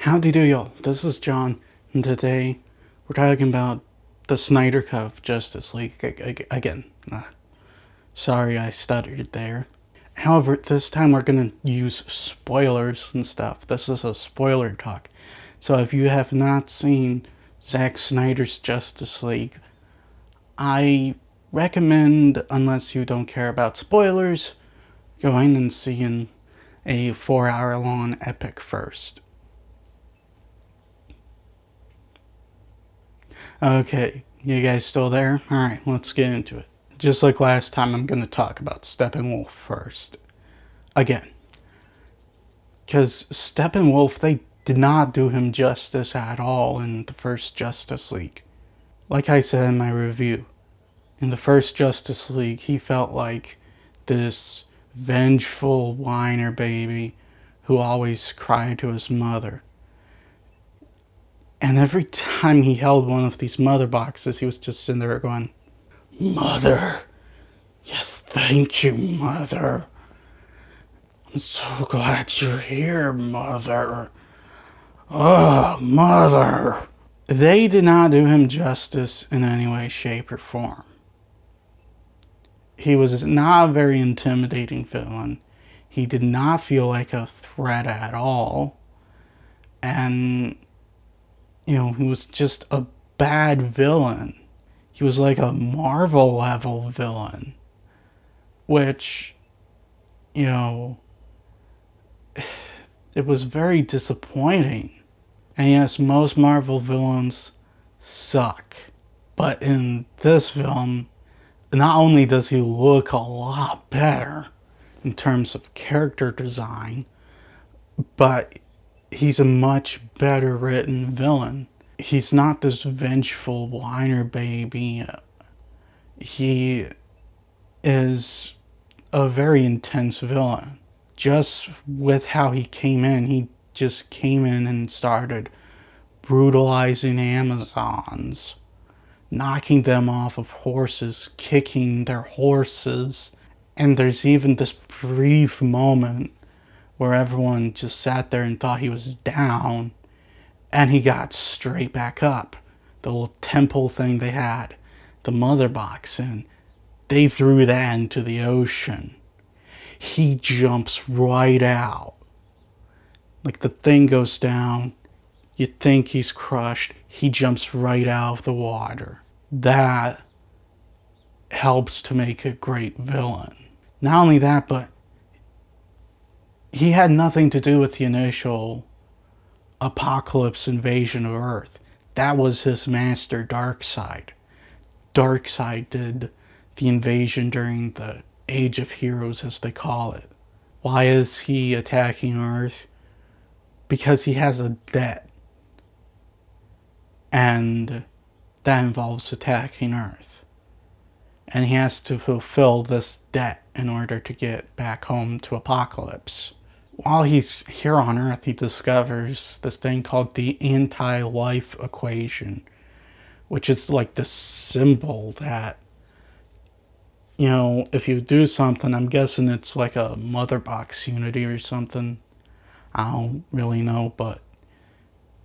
Howdy do y'all, this is John, and today we're talking about the Snyder Cut of Justice League again. Sorry I stuttered there. However, this time we're gonna use spoilers and stuff. This is a spoiler talk. So if you have not seen Zack Snyder's Justice League, I recommend, unless you don't care about spoilers, going and seeing a 4-hour long epic first. Okay, you guys still there? Alright, let's get into it. Just like last time, I'm going to talk about Steppenwolf first. Again. Because Steppenwolf, they did not do him justice at all in the first Justice League. Like I said in my review, in the first Justice League, he felt like this vengeful whiner baby who always cried to his mother. And every time he held one of these mother boxes, he was just sitting there going, "Mother. Yes, thank you, Mother. I'm so glad you're here, Mother. Oh, Mother." They did not do him justice in any way, shape, or form. He was not a very intimidating villain. He did not feel like a threat at all. And he was just a bad villain. He was like a Marvel level villain, which, it was very disappointing. And yes, most Marvel villains suck. But in this film, not only does he look a lot better in terms of character design, but he's a much better written villain. He's not this vengeful whiner baby. He is a very intense villain. Just with how he came in, he just came in and started brutalizing Amazons, knocking them off of horses, kicking their horses. And there's even this brief moment where everyone just sat there and thought he was down, and he got straight back up. The little temple thing they had, the mother box, and they threw that into the ocean. He jumps right out. Like, the thing goes down, you think he's crushed, he jumps right out of the water. That helps to make a great villain. Not only that, but he had nothing to do with the initial Apocalypse invasion of Earth. That was his master, Darkseid. Darkseid did the invasion during the Age of Heroes, as they call it. Why is he attacking Earth? Because he has a debt. And that involves attacking Earth. And he has to fulfill this debt in order to get back home to Apocalypse. While he's here on Earth, he discovers this thing called the anti-life equation, which is like the symbol that, if you do something, I'm guessing it's like a mother box unity or something. I don't really know, but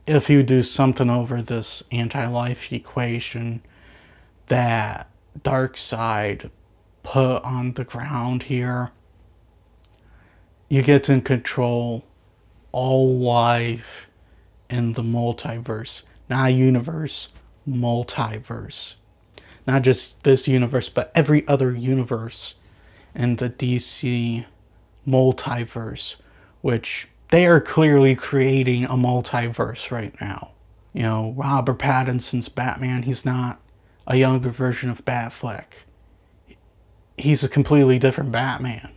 if you do something over this anti-life equation that Darkseid put on the ground here, you get to control all life in the multiverse. Not universe, multiverse. Not just this universe, but every other universe in the DC multiverse, which they are clearly creating a multiverse right now. Robert Pattinson's Batman, he's not a younger version of Batfleck. He's a completely different Batman.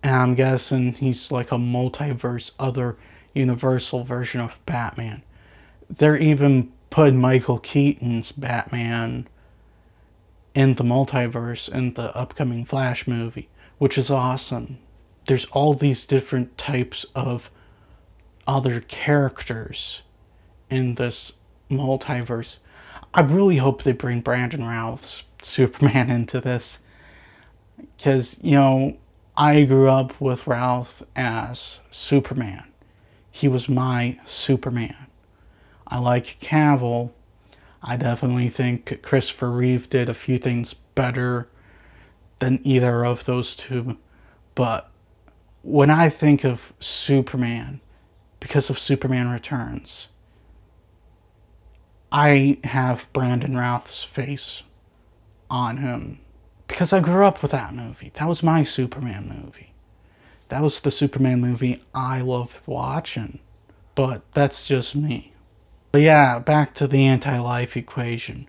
And I'm guessing he's like a multiverse, other universal version of Batman. They're even putting Michael Keaton's Batman in the multiverse in the upcoming Flash movie, which is awesome. There's all these different types of other characters in this multiverse. I really hope they bring Brandon Routh's Superman into this, because, I grew up with Routh as Superman. He was my Superman. I like Cavill. I definitely think Christopher Reeve did a few things better than either of those two. But when I think of Superman, because of Superman Returns, I have Brandon Routh's face on him. Because I grew up with that movie. That was my Superman movie. That was the Superman movie I loved watching. But that's just me. But yeah, back to the anti-life equation.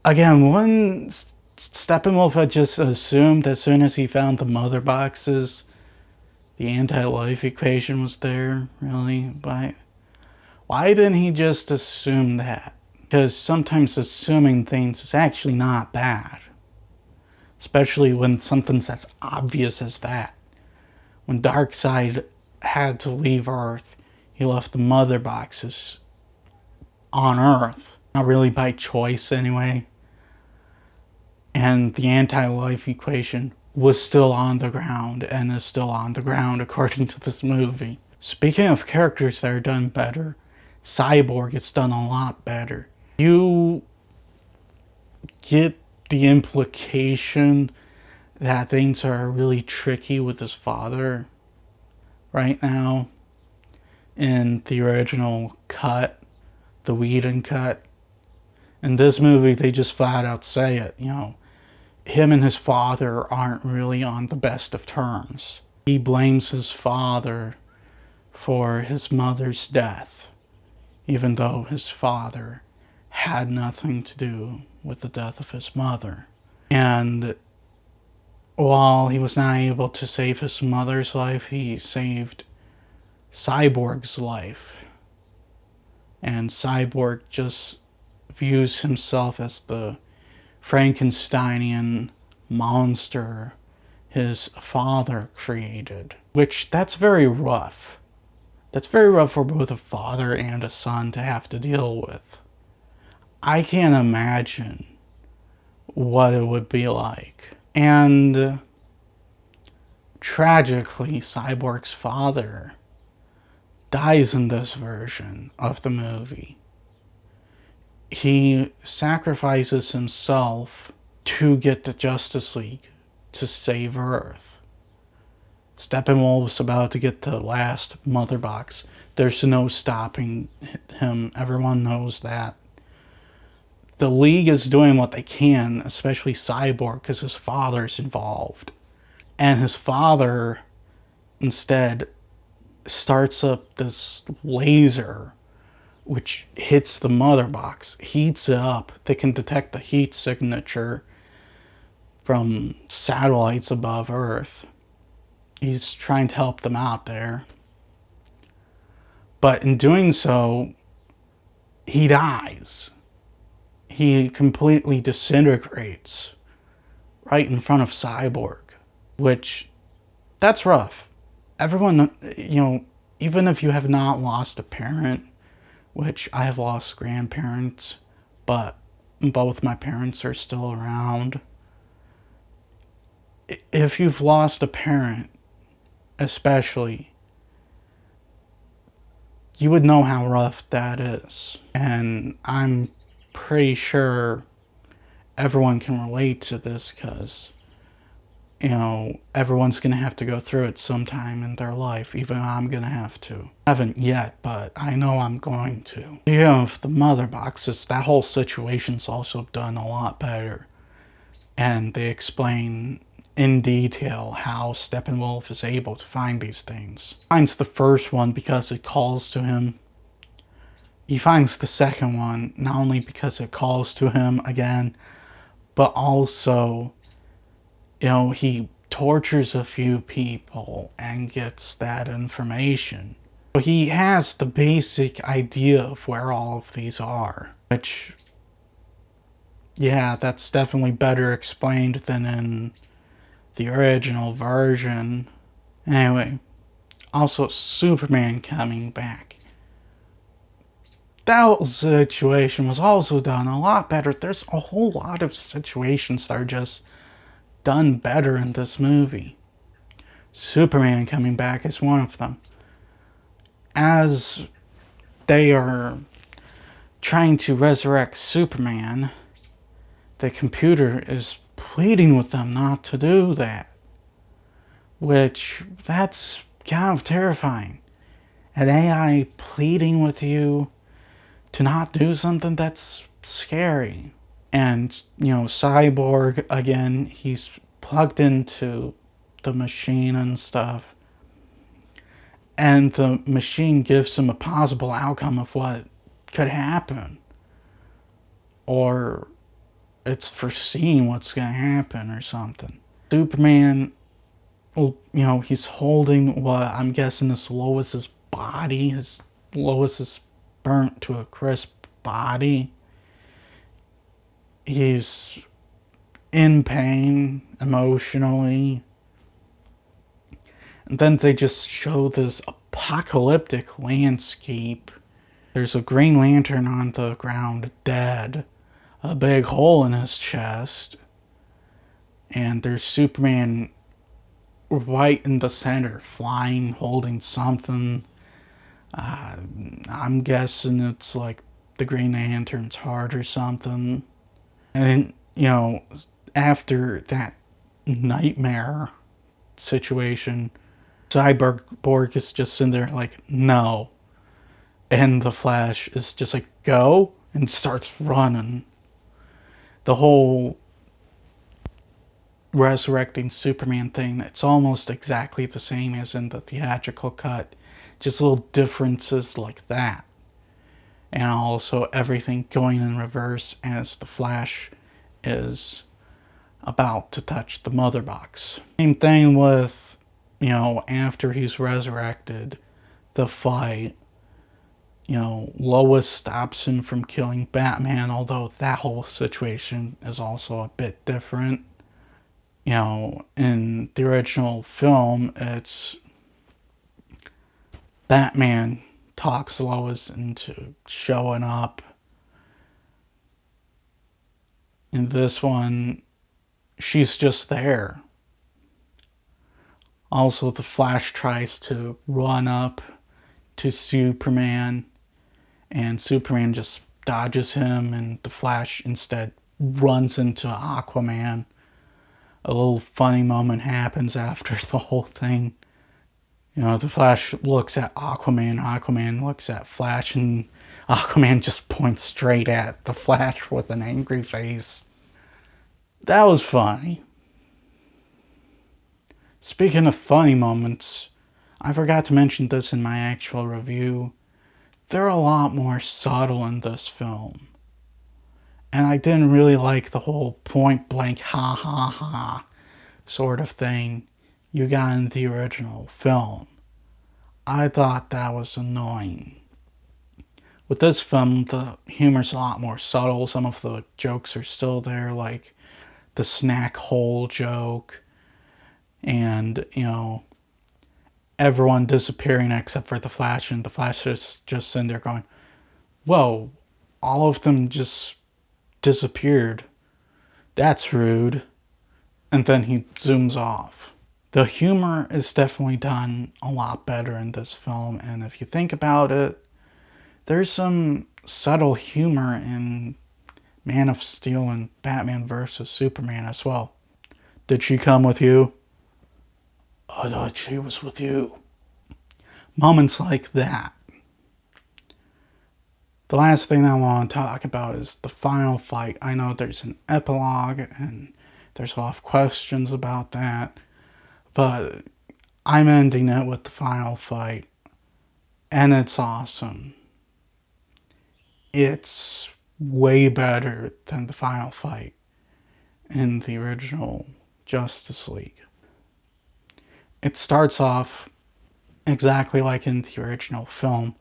Again, when Steppenwolf had just assumed as soon as he found the mother boxes, the anti-life equation was there, really? But why didn't he just assume that? Because sometimes assuming things is actually not bad. Especially when something's as obvious as that. When Darkseid had to leave Earth, he left the mother boxes on Earth. Not really by choice, anyway. And the anti-life equation was still on the ground, and is still on the ground according to this movie. Speaking of characters that are done better, Cyborg is done a lot better. You get the implication that things are really tricky with his father right now in the original cut, the Whedon cut. In this movie, they just flat out say it, you know. Him and his father aren't really on the best of terms. He blames his father for his mother's death, even though his father had nothing to do with the death of his mother. And while he was not able to save his mother's life, he saved Cyborg's life. And Cyborg just views himself as the Frankensteinian monster his father created. Which, that's very rough. That's very rough for both a father and a son to have to deal with. I can't imagine what it would be like. And tragically, Cyborg's father dies in this version of the movie. He sacrifices himself to get the Justice League to save Earth. Steppenwolf's about to get the last mother box. There's no stopping him. Everyone knows that. The League is doing what they can, especially Cyborg, because his father's involved. And his father, instead, starts up this laser which hits the mother box, heats it up. They can detect the heat signature from satellites above Earth. He's trying to help them out there. But in doing so, he dies. He completely disintegrates right in front of Cyborg, which, that's rough. Everyone, you know, even if you have not lost a parent, which I have lost grandparents, but both my parents are still around. If you've lost a parent, especially, you would know how rough that is. And I'm pretty sure everyone can relate to this because, you know, everyone's going to have to go through it sometime in their life. Even I'm going to have to. I haven't yet, but I know I'm going to. You know, the mother boxes, that whole situation's also done a lot better. And they explain in detail how Steppenwolf is able to find these things. He finds the first one because it calls to him. He finds the second one not only because it calls to him again, but also, you know, he tortures a few people and gets that information. So he has the basic idea of where all of these are, which, yeah, that's definitely better explained than in the original version. Anyway, also Superman coming back. That whole situation was also done a lot better. There's a whole lot of situations that are just done better in this movie. Superman coming back is one of them. As they are trying to resurrect Superman, the computer is pleading with them not to do that. Which, that's kind of terrifying. An AI pleading with you to not do something, that's scary. And, Cyborg, again, he's plugged into the machine and stuff. And the machine gives him a possible outcome of what could happen. Or it's foreseeing what's going to happen or something. Superman, well, he's holding what I'm guessing is Lois's body. Lois is burnt to a crisp body. He's in pain emotionally. And then they just show this apocalyptic landscape. There's a Green Lantern on the ground, dead. A big hole in his chest. And there's Superman right in the center, flying, holding something. I'm guessing it's like the Green Lantern's heart or something. And then, after that nightmare situation, Cyborg is just in there like, no. And the Flash is just like, go, and starts running. The whole resurrecting Superman thing, it's almost exactly the same as in the theatrical cut. Just little differences like that. And also everything going in reverse as the Flash is about to touch the mother box. Same thing with, after he's resurrected, the fight. Lois stops him from killing Batman, although that whole situation is also a bit different. In the original film, it's Batman talks Lois into showing up. In this one, she's just there. Also, the Flash tries to run up to Superman, and Superman just dodges him, and the Flash instead runs into Aquaman. A little funny moment happens after the whole thing. The Flash looks at Aquaman, Aquaman looks at Flash, and Aquaman just points straight at the Flash with an angry face. That was funny. Speaking of funny moments, I forgot to mention this in my actual review. They're a lot more subtle in this film. And I didn't really like the whole point blank ha ha ha sort of thing you got in the original film. I thought that was annoying. With this film, the humor's a lot more subtle. Some of the jokes are still there, like the snack hole joke, and, everyone disappearing except for the Flash, and the Flash is just sitting there going, whoa, all of them just disappeared. That's rude. And then he zooms off. The humor is definitely done a lot better in this film, and if you think about it, there's some subtle humor in Man of Steel and Batman vs. Superman as well. Did she come with you? I thought she was with you. Moments like that. The last thing I want to talk about is the final fight. I know there's an epilogue and there's a lot of questions about that, but I'm ending it with the final fight, and it's awesome. It's way better than the final fight in the original Justice League. It starts off exactly like in the original film,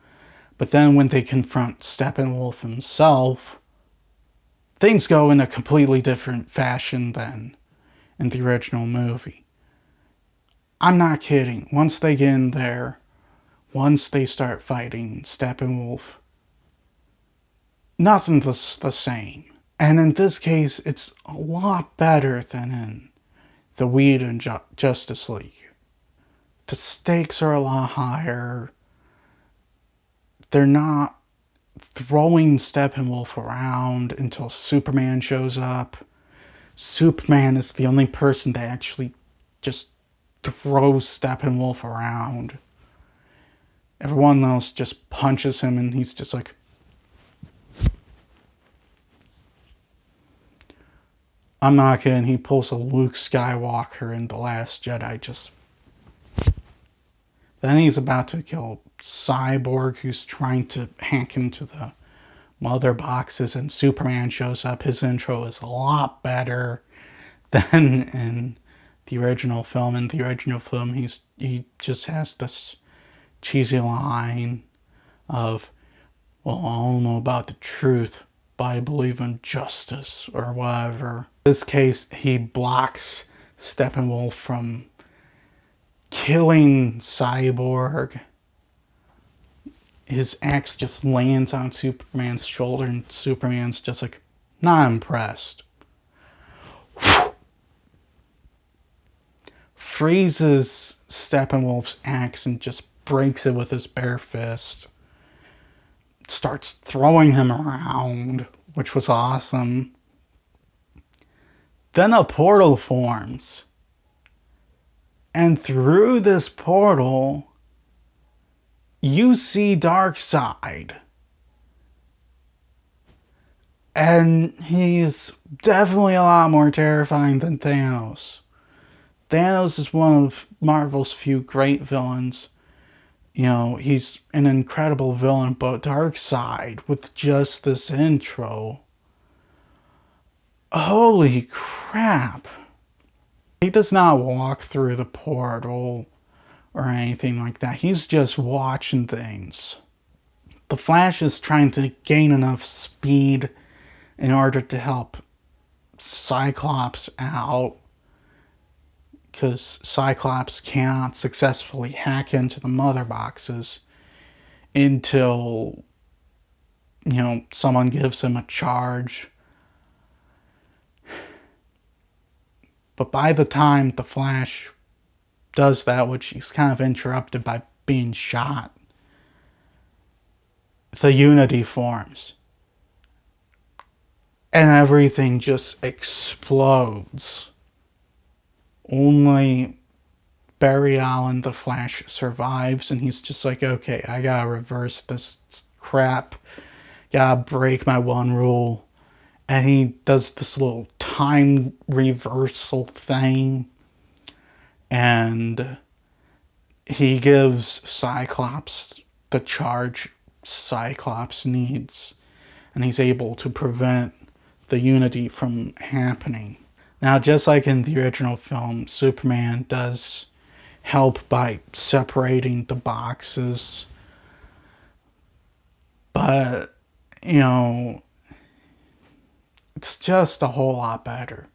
but then when they confront Steppenwolf himself, things go in a completely different fashion than in the original movie. I'm not kidding. Once they get in there, once they start fighting Steppenwolf, nothing's the same. And in this case, it's a lot better than in the Whedon Justice League. The stakes are a lot higher. they're not throwing Steppenwolf around until Superman shows up. Superman is the only person that actually just throws Steppenwolf around. Everyone else just punches him and he's just like, I'm not kidding, he pulls a Luke Skywalker in The Last Jedi. Just then he's about to kill Cyborg, who's trying to hack into the mother boxes, and Superman shows up. His intro is a lot better than in the original film. In the original film, he just has this cheesy line of, well, I don't know about the truth, but I believe in justice, or whatever. In this case, he blocks Steppenwolf from killing Cyborg. His axe just lands on Superman's shoulder, and Superman's just like, not impressed. Freezes Steppenwolf's axe and just breaks it with his bare fist. Starts throwing him around, which was awesome. Then a portal forms. And through this portal, you see Darkseid. And he's definitely a lot more terrifying than Thanos. Thanos is one of Marvel's few great villains. You know, he's an incredible villain, but Darkseid, with just this intro, holy crap. He does not walk through the portal or anything like that. He's just watching things. The Flash is trying to gain enough speed in order to help Cyclops out, because Cyclops cannot successfully hack into the mother boxes until, you know, someone gives him a charge. But by the time the Flash does that, which he's kind of interrupted by being shot, the Unity forms. And everything just explodes. Only Barry Allen, the Flash, survives, and he's just like, okay, I gotta reverse this crap. Gotta break my one rule. And he does this little time reversal thing. And he gives Cyclops the charge Cyclops needs. And he's able to prevent the Unity from happening. Now, just like in the original film, Superman does help by separating the boxes. But, you know, it's just a whole lot better.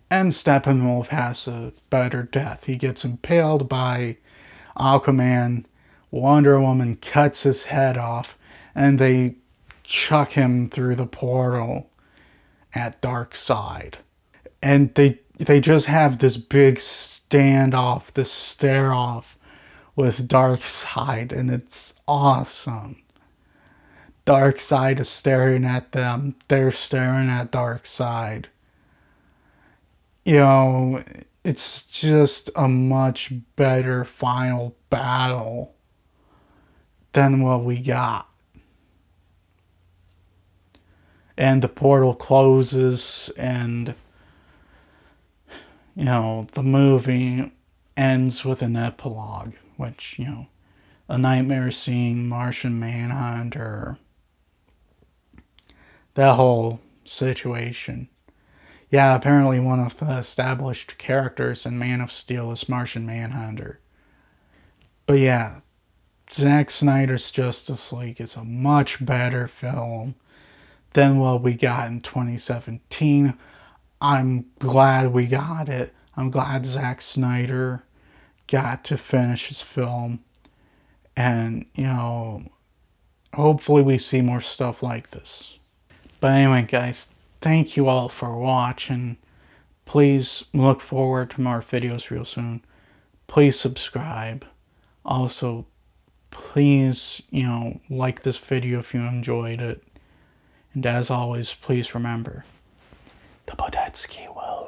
And Steppenwolf has a better death. He gets impaled by Aquaman. Wonder Woman cuts his head off, and they chuck him through the portal at Darkseid. And they just have this big standoff, this stare-off with Darkseid, and it's awesome. Darkseid is staring at them, they're staring at Darkseid. You know, it's just a much better final battle than what we got. And the portal closes, and, you know, the movie ends with an epilogue, which, you know, a nightmare scene, Martian Manhunter, that whole situation. Yeah, apparently one of the established characters in Man of Steel is Martian Manhunter. But yeah, Zack Snyder's Justice League is a much better film than what we got in 2017. I'm glad we got it. I'm glad Zack Snyder got to finish his film. And, you know, hopefully we see more stuff like this. But anyway, guys, thank you all for watching. Please look forward to more videos real soon. Please subscribe. Also, please, like this video if you enjoyed it. And as always, please remember, the Bodetsky will